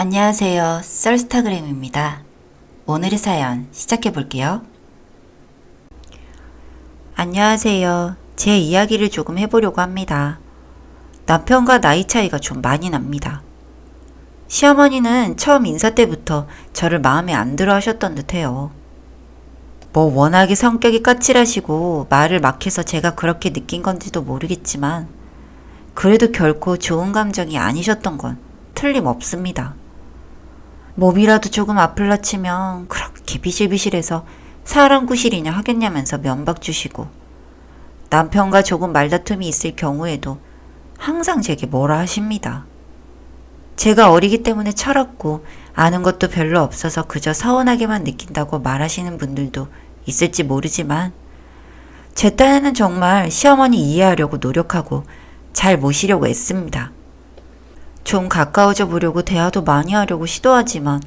안녕하세요. 썰스타그램입니다. 오늘의 사연 시작해 볼게요. 안녕하세요. 제 이야기를 조금 해보려고 합니다. 남편과 나이 차이가 좀 많이 납니다. 시어머니는 처음 인사 때부터 저를 마음에 안 들어 하셨던 듯해요. 워낙에 성격이 까칠하시고 말을 막 해서 제가 그렇게 느낀 건지도 모르겠지만 그래도 결코 좋은 감정이 아니셨던 건 틀림없습니다. 몸이라도 조금 아플라 치면 그렇게 비실비실해서 사람 구실이냐 하겠냐면서 면박 주시고 남편과 조금 말다툼이 있을 경우에도 항상 제게 뭐라 하십니다. 제가 어리기 때문에 철없고 아는 것도 별로 없어서 그저 서운하게만 느낀다고 말하시는 분들도 있을지 모르지만 제 딴에는 정말 시어머니 이해하려고 노력하고 잘 모시려고 애씁니다. 좀 가까워져 보려고 대화도 많이 하려고 시도하지만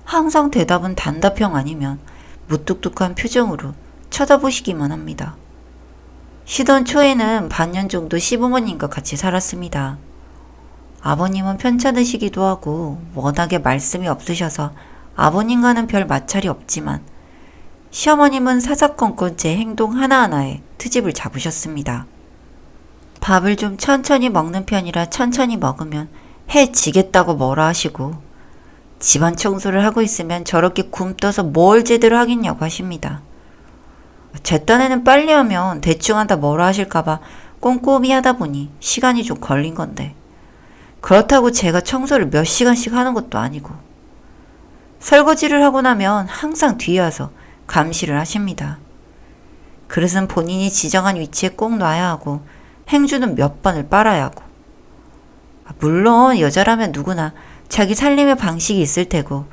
항상 대답은 단답형 아니면 무뚝뚝한 표정으로 쳐다보시기만 합니다. 시던 초에는 반년 정도 시부모님과 같이 살았습니다. 아버님은 편찮으시기도 하고 워낙에 말씀이 없으셔서 아버님과는 별 마찰이 없지만 시어머님은 사사건건 제 행동 하나하나에 트집을 잡으셨습니다. 밥을 좀 천천히 먹는 편이라 천천히 먹으면 해지겠다고 뭐라 하시고 집안 청소를 하고 있으면 저렇게 굼떠서 뭘 제대로 하겠냐고 하십니다. 제 딴에는 빨리 하면 대충 한다 뭐라 하실까봐 꼼꼼히 하다 보니 시간이 좀 걸린 건데 그렇다고 제가 청소를 몇 시간씩 하는 것도 아니고 설거지를 하고 나면 항상 뒤에 와서 감시를 하십니다. 그릇은 본인이 지정한 위치에 꼭 놔야 하고 행주는 몇 번을 빨아야 하고 물론 여자라면 누구나 자기 살림의 방식이 있을 테고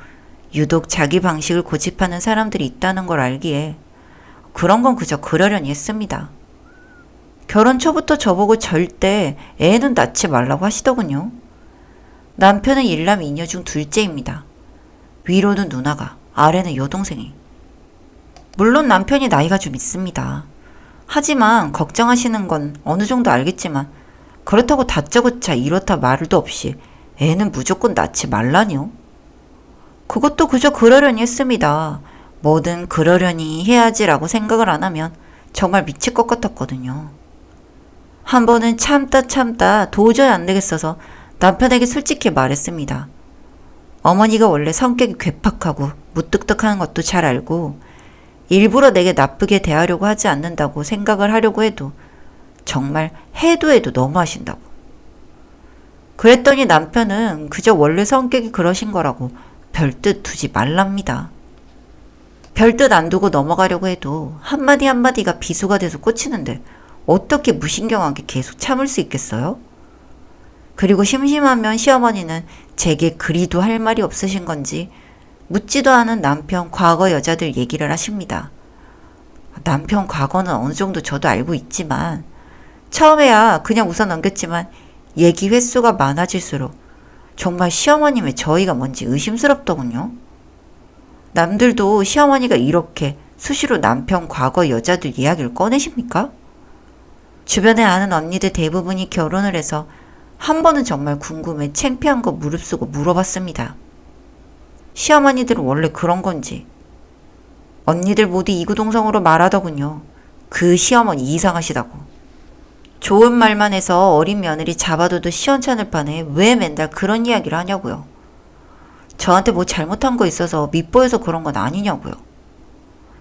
유독 자기 방식을 고집하는 사람들이 있다는 걸 알기에 그런 건 그저 그러려니 했습니다. 결혼 초부터 저보고 절대 애는 낳지 말라고 하시더군요. 남편은 일남 이녀 중 둘째입니다. 위로는 누나가, 아래는 여동생이. 물론 남편이 나이가 좀 있습니다. 하지만 걱정하시는 건 어느 정도 알겠지만 그렇다고 다짜고짜 이렇다 말도 없이 애는 무조건 낳지 말라니요. 그것도 그저 그러려니 했습니다. 뭐든 그러려니 해야지라고 생각을 안 하면 정말 미칠 것 같았거든요. 한 번은 참다 도저히 안 되겠어서 남편에게 솔직히 말했습니다. 어머니가 원래 성격이 괴팍하고 무뚝뚝하는 것도 잘 알고 일부러 내게 나쁘게 대하려고 하지 않는다고 생각을 하려고 해도 정말 해도 너무 하신다고. 그랬더니 남편은 그저 원래 성격이 그러신 거라고 별뜻 두지 말랍니다. 별뜻 안 두고 넘어가려고 해도 한마디 한마디가 비수가 돼서 꽂히는데 어떻게 무신경하게 계속 참을 수 있겠어요? 그리고 심심하면 시어머니는 제게 그리도 할 말이 없으신 건지 묻지도 않은 남편 과거 여자들 얘기를 하십니다. 남편 과거는 어느 정도 저도 알고 있지만 처음에야 그냥 웃어 넘겼지만 얘기 횟수가 많아질수록 정말 시어머님의 저희가 뭔지 의심스럽더군요. 남들도 시어머니가 이렇게 수시로 남편 과거 여자들 이야기를 꺼내십니까? 주변에 아는 언니들 대부분이 결혼을 해서 한 번은 정말 궁금해 창피한 거 무릅쓰고 물어봤습니다. 시어머니들은 원래 그런 건지. 언니들 모두 이구동성으로 말하더군요. 그 시어머니 이상하시다고. 좋은 말만 해서 어린 며느리 잡아둬도 시원찮을 판에 왜 맨날 그런 이야기를 하냐고요. 저한테 뭐 잘못한 거 있어서 밉보여서 그런 건 아니냐고요.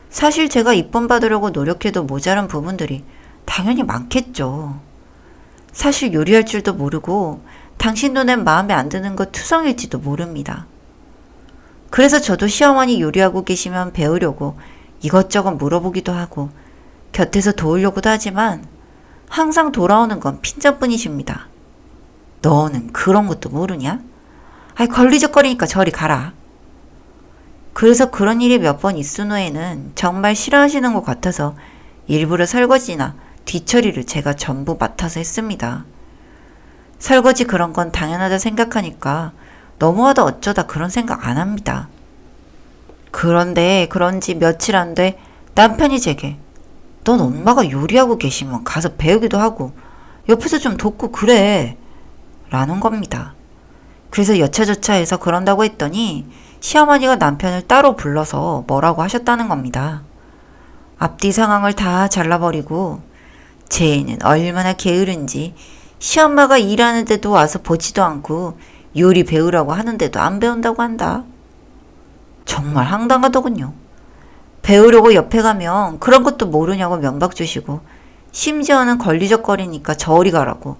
사실 제가 이쁨 받으려고 노력해도 모자란 부분들이 당연히 많겠죠. 사실 요리할 줄도 모르고 당신 눈엔 마음에 안 드는 거 투성일지도 모릅니다. 그래서 저도 시어머니 요리하고 계시면 배우려고 이것저것 물어보기도 하고 곁에서 도우려고도 하지만 항상 돌아오는 건 핀잔뿐이십니다. 너는 그런 것도 모르냐? 아이 걸리적거리니까 저리 가라. 그래서 그런 일이 몇 번 있은 후에는 정말 싫어하시는 것 같아서 일부러 설거지나 뒤처리를 제가 전부 맡아서 했습니다. 설거지 그런 건 당연하다 생각하니까 너무하다 어쩌다 그런 생각 안 합니다. 그런데 그런지 며칠 안 돼 남편이 제게 넌 엄마가 요리하고 계시면 가서 배우기도 하고 옆에서 좀 돕고 그래 라는 겁니다. 그래서 여차저차해서 그런다고 했더니 시어머니가 남편을 따로 불러서 뭐라고 하셨다는 겁니다. 앞뒤 상황을 다 잘라버리고 제 애는 얼마나 게으른지 시엄마가 일하는데도 와서 보지도 않고 요리 배우라고 하는데도 안 배운다고 한다. 정말 황당하더군요. 배우려고 옆에 가면 그런 것도 모르냐고 면박 주시고 심지어는 걸리적거리니까 저리 가라고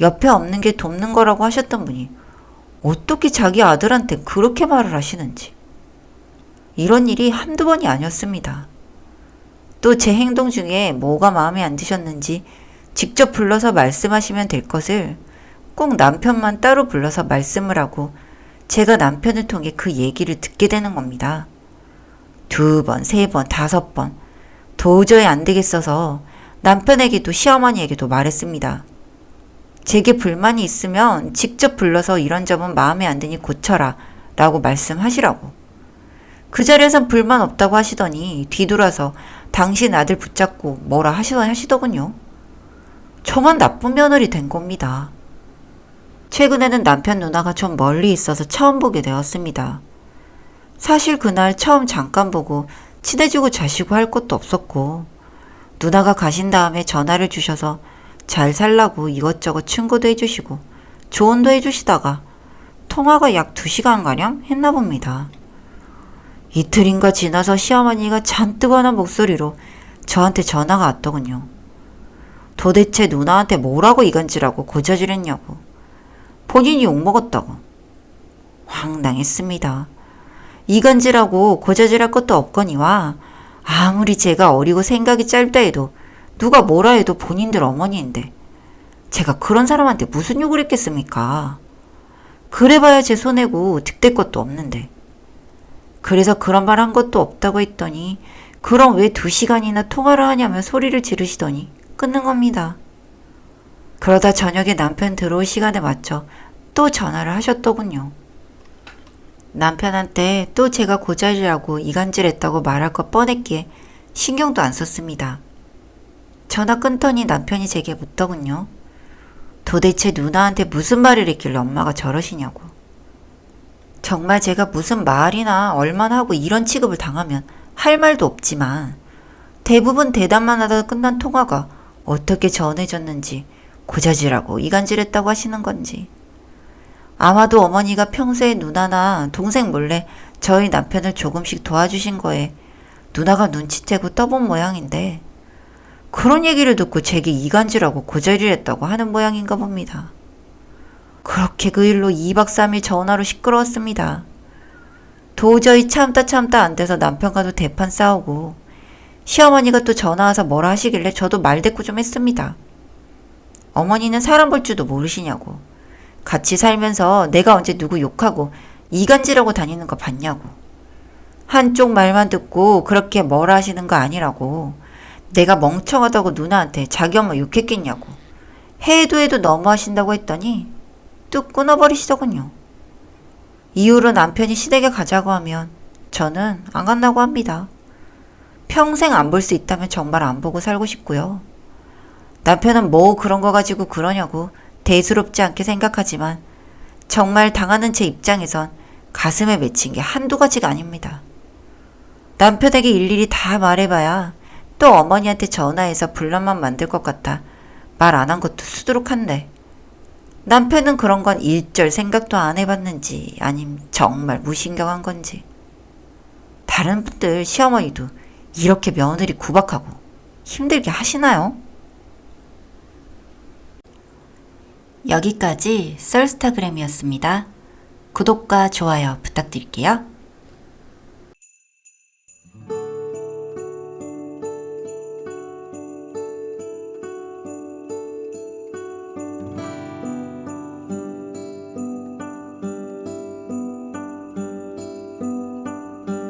옆에 없는 게 돕는 거라고 하셨던 분이 어떻게 자기 아들한테 그렇게 말을 하시는지. 이런 일이 한두 번이 아니었습니다. 또 제 행동 중에 뭐가 마음에 안 드셨는지 직접 불러서 말씀하시면 될 것을 꼭 남편만 따로 불러서 말씀을 하고 제가 남편을 통해 그 얘기를 듣게 되는 겁니다. 2번, 3번, 5번 도저히 안 되겠어서 남편에게도 시어머니에게도 말했습니다. 제게 불만이 있으면 직접 불러서 이런 점은 마음에 안 드니 고쳐라 라고 말씀하시라고. 그 자리에선 불만 없다고 하시더니 뒤돌아서 당신 아들 붙잡고 뭐라 하시더군요. 저만 나쁜 며느리 된 겁니다. 최근에는 남편 누나가 좀 멀리 있어서 처음 보게 되었습니다. 사실 그날 처음 잠깐 보고 친해지고 자시고 할 것도 없었고 누나가 가신 다음에 전화를 주셔서 잘 살라고 이것저것 충고도 해주시고 조언도 해주시다가 통화가 약 2시간가량 했나 봅니다. 이틀인가 지나서 시어머니가 잔뜩 화난 목소리로 저한테 전화가 왔더군요. 도대체 누나한테 뭐라고 이간질하고 고자질했냐고. 본인이 욕먹었다고. 황당했습니다. 이간질하고 고자질할 것도 없거니와 아무리 제가 어리고 생각이 짧다 해도 누가 뭐라 해도 본인들 어머니인데 제가 그런 사람한테 무슨 욕을 했겠습니까? 그래봐야 제 손해고 득될 것도 없는데. 그래서 그런 말 한 것도 없다고 했더니 그럼 왜 2시간이나 통화를 하냐며 소리를 지르시더니 끊는 겁니다. 그러다 저녁에 남편 들어올 시간에 맞춰 또 전화를 하셨더군요. 남편한테 또 제가 고자질하고 이간질했다고 말할 것 뻔했기에 신경도 안 썼습니다. 전화 끊더니 남편이 제게 묻더군요. 도대체 누나한테 무슨 말을 했길래 엄마가 저러시냐고. 정말 제가 무슨 말이나 얼마나 하고 이런 취급을 당하면 할 말도 없지만 대부분 대답만 하다가 끝난 통화가 어떻게 전해졌는지 고자질하고 이간질했다고 하시는 건지. 아마도 어머니가 평소에 누나나 동생 몰래 저희 남편을 조금씩 도와주신 거에 누나가 눈치채고 떠본 모양인데 그런 얘기를 듣고 제게 이간질하고 고자질했다고 하는 모양인가 봅니다. 그렇게 그 일로 2박 3일 전화로 시끄러웠습니다. 도저히 참다 안 돼서 남편과도 대판 싸우고 시어머니가 또 전화 와서 뭐라 하시길래 저도 말대꾸 좀 했습니다. 어머니는 사람 볼 줄도 모르시냐고. 같이 살면서 내가 언제 누구 욕하고 이간질하고 다니는 거 봤냐고. 한쪽 말만 듣고 그렇게 뭐라 하시는 거 아니라고. 내가 멍청하다고 누나한테 자기 엄마 욕했겠냐고. 해도 너무 하신다고 했더니 뚝 끊어버리시더군요. 이후로 남편이 시댁에 가자고 하면 저는 안 간다고 합니다. 평생 안 볼 수 있다면 정말 안 보고 살고 싶고요. 남편은 뭐 그런 거 가지고 그러냐고 대수롭지 않게 생각하지만 정말 당하는 제 입장에선 가슴에 맺힌 게 한두 가지가 아닙니다. 남편에게 일일이 다 말해봐야 또 어머니한테 전화해서 분란만 만들 것 같아 말 안 한 것도 수두룩한데 남편은 그런 건 일절 생각도 안 해봤는지 아님 정말 무신경한 건지. 다른 분들 시어머니도 이렇게 며느리 구박하고 힘들게 하시나요? 여기까지 썰스타그램이었습니다. 구독과 좋아요 부탁드릴게요.